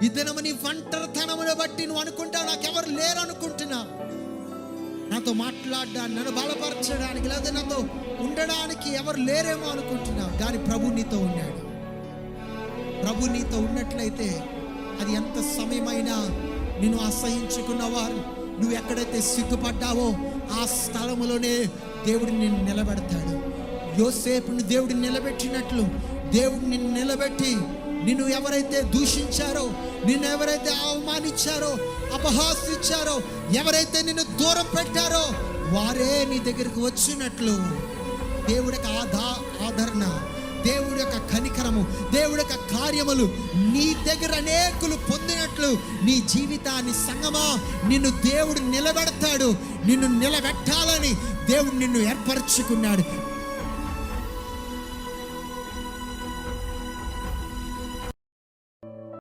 ఈ దినము నీ ఒంటరితనమును బట్టి నువ్వు అనుకుంటావు నాకెవరు లేరు అనుకుంటున్నావు. నాతో మాట్లాడడానికి, నన్ను బలపరచడానికి, లేదా నాతో ఉండడానికి ఎవరు లేరేమో అనుకుంటున్నావు. కానీ ప్రభు నీతో ఉన్నాడు. ప్రభు నీతో ఉన్నట్లయితే అది ఎంత సమయమైనా నిన్ను అసహించుకున్నవారు, నువ్వు ఎక్కడైతే సిగ్గుపడ్డావో ఆ స్థలములోనే దేవుడు నిన్ను నిలబెడతాడు. యోసేపుని దేవుడు నిలబెట్టినట్లు దేవుడు నిన్ను నిలబెట్టి, నిన్ను ఎవరైతే దూషించారో, నిన్ను ఎవరైతే అవమానించారో, అపహాసించారో, ఎవరైతే నిన్ను దూరం పెట్టారో వారే నీ దగ్గరికి వచ్చినట్లు దేవుడి యొక్క ఆదరణ, దేవుడి యొక్క కనికరము, దేవుడి యొక్క కార్యములు నీ దగ్గర అనేకులు పొందినట్లు నీ జీవితాన్ని సంగమా నిన్ను దేవుడు నిలబెడతాడు. నిన్ను నిలబెట్టాలని దేవుడు నిన్ను ఏర్పరచుకున్నాడు.